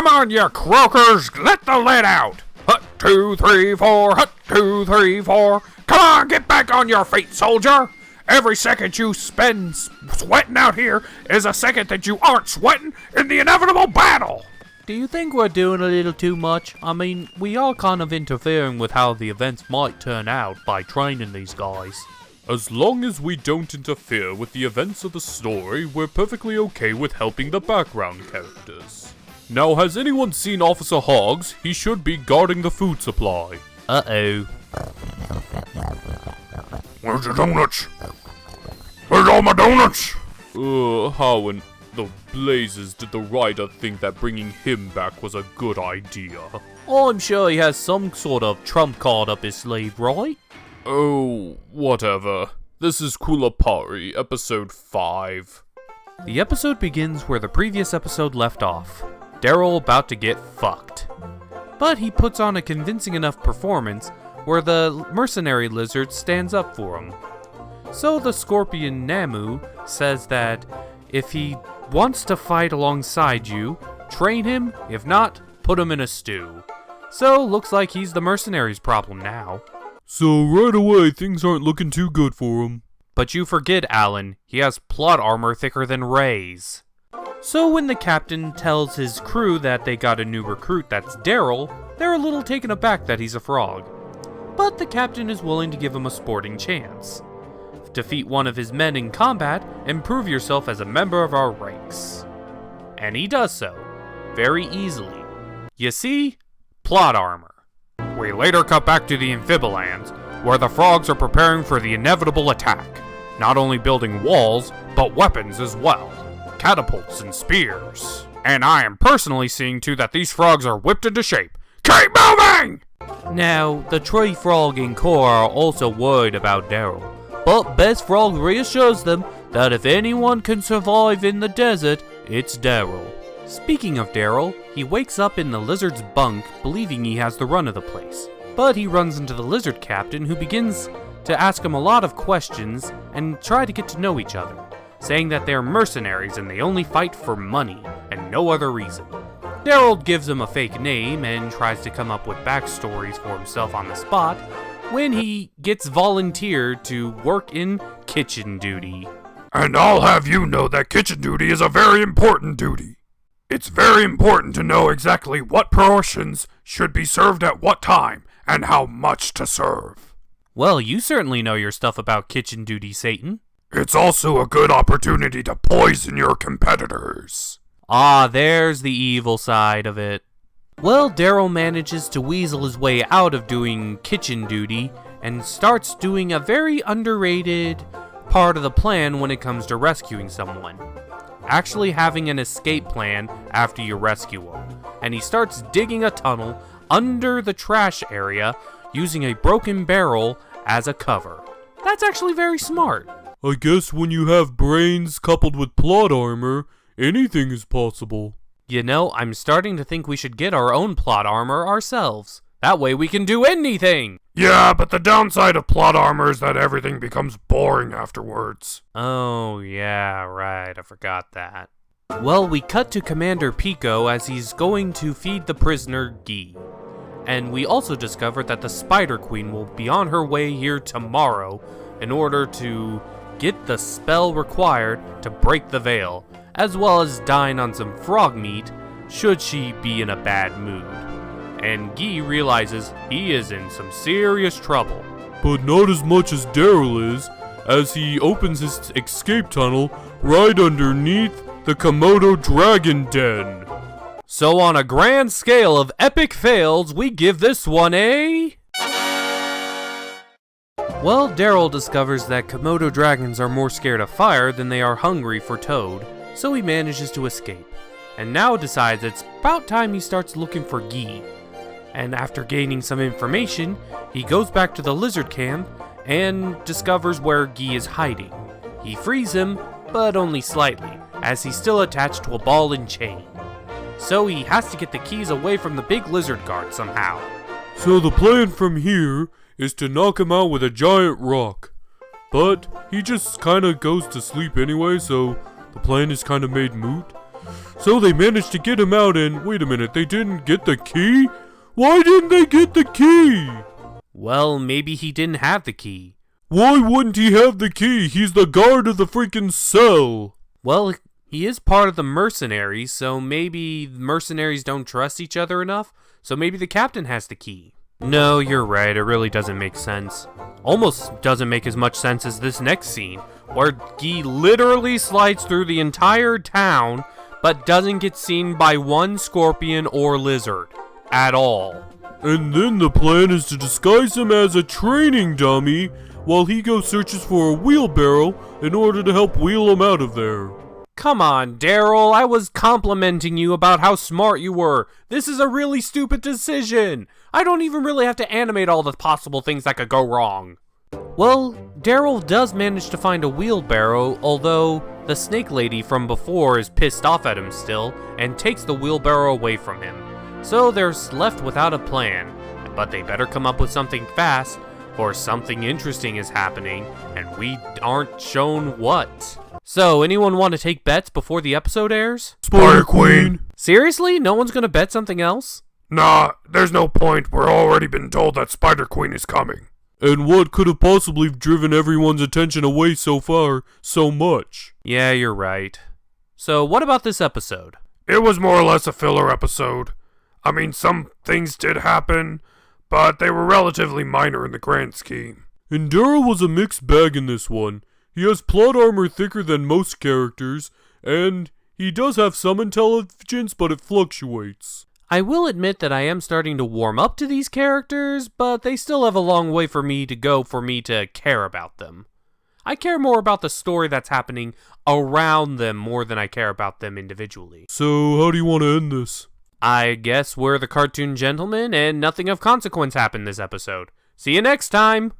Come on, you croakers, let the lead out! Hut, 2, 3, 4, hut, 2, 3, 4. Come on, get back on your feet, soldier! Every second you spend sweating out here is a second that you aren't sweating in the inevitable battle! Do you think we're doing a little too much? I mean, we are kind of interfering with how the events might turn out by training these guys. As long as we don't interfere with the events of the story, we're perfectly okay with helping the background characters. Now, has anyone seen Officer Hoggs? He should be guarding the food supply. Uh-oh. Where's your donuts? Where's all my donuts? How in the blazes did the writer think that bringing him back was a good idea? I'm sure he has some sort of trump card up his sleeve, right? Oh, whatever. This is Kulipari, episode 5. The episode begins where the previous episode left off. Daryl about to get fucked. But he puts on a convincing enough performance where the mercenary lizard stands up for him. So the scorpion Namu says that if he wants to fight alongside you, train him, if not, put him in a stew. So looks like he's the mercenary's problem now. So right away, things aren't looking too good for him. But you forget, Alan, he has plot armor thicker than Ray's. So when the captain tells his crew that they got a new recruit that's Daryl, they're a little taken aback that he's a frog. But the captain is willing to give him a sporting chance. Defeat one of his men in combat and prove yourself as a member of our ranks. And he does so, very easily. You see? Plot armor. We later cut back to the Amphibilands, where the frogs are preparing for the inevitable attack. Not only building walls, but weapons as well. Catapults and spears. And I am personally seeing to that these frogs are whipped into shape. Keep moving! Now, the tree frog and Core are also worried about Daryl. But Best Frog reassures them that if anyone can survive in the desert, it's Daryl. Speaking of Daryl, he wakes up in the lizard's bunk believing he has the run of the place. But he runs into the lizard captain who begins to ask him a lot of questions and try to get to know each other, saying that they're mercenaries and they only fight for money and no other reason. Daryl gives him a fake name and tries to come up with backstories for himself on the spot when he gets volunteered to work in kitchen duty. And I'll have you know that kitchen duty is a very important duty. It's very important to know exactly what portions should be served at what time and how much to serve. Well, you certainly know your stuff about kitchen duty, Satan. It's also a good opportunity to poison your competitors. Ah, there's the evil side of it. Well, Daryl manages to weasel his way out of doing kitchen duty and starts doing a very underrated part of the plan when it comes to rescuing someone. Actually having an escape plan after you rescue him. And he starts digging a tunnel under the trash area using a broken barrel as a cover. That's actually very smart. I guess when you have brains coupled with plot armor, anything is possible. You know, I'm starting to think we should get our own plot armor ourselves. That way we can do anything! Yeah, but the downside of plot armor is that everything becomes boring afterwards. Oh, yeah, right, I forgot that. Well, we cut to Commander Pico as he's going to feed the prisoner Guy. And we also discover that the Spider Queen will be on her way here tomorrow in order to get the spell required to break the veil, as well as dine on some frog meat should she be in a bad mood. And Guy realizes he is in some serious trouble. But not as much as Daryl is, as he opens his escape tunnel right underneath the Komodo Dragon Den. So on a grand scale of epic fails, we give this one a... Well, Daryl discovers that Komodo dragons are more scared of fire than they are hungry for Toad, so he manages to escape, and now decides it's about time he starts looking for Guy. And after gaining some information, he goes back to the lizard camp and discovers where Guy is hiding. He frees him, but only slightly, as he's still attached to a ball and chain. So he has to get the keys away from the big lizard guard somehow. So the plan from here is to knock him out with a giant rock. But he just kinda goes to sleep anyway, so the plan is kinda made moot. So they managed to get him out and, wait a minute, they didn't get the key? Why didn't they get the key? Well, maybe he didn't have the key. Why wouldn't he have the key? He's the guard of the freaking cell. Well, he is part of the mercenaries, so maybe the mercenaries don't trust each other enough, so maybe the captain has the key. No, you're right, it really doesn't make sense. Almost doesn't make as much sense as this next scene, where Guy literally slides through the entire town, but doesn't get seen by one scorpion or lizard. At all. And then the plan is to disguise him as a training dummy while he goes searches for a wheelbarrow in order to help wheel him out of there. Come on, Daryl, I was complimenting you about how smart you were. This is a really stupid decision. I don't even really have to animate all the possible things that could go wrong. Well, Daryl does manage to find a wheelbarrow, although the snake lady from before is pissed off at him still and takes the wheelbarrow away from him. So they're left without a plan, but they better come up with something fast, or something interesting is happening, and we aren't shown what. So, anyone want to take bets before the episode airs? Spider Queen! Seriously? No one's gonna bet something else? Nah, there's no point. We're already been told that Spider Queen is coming. And what could have possibly driven everyone's attention away so far so much? Yeah, you're right. So, what about this episode? It was more or less a filler episode. I mean, some things did happen, but they were relatively minor in the grand scheme. And Daryl was a mixed bag in this one. He has plot armor thicker than most characters, and he does have some intelligence, but it fluctuates. I will admit that I am starting to warm up to these characters, but they still have a long way for me to go for me to care about them. I care more about the story that's happening around them more than I care about them individually. So, how do you want to end this? I guess we're the cartoon gentlemen, and nothing of consequence happened this episode. See you next time!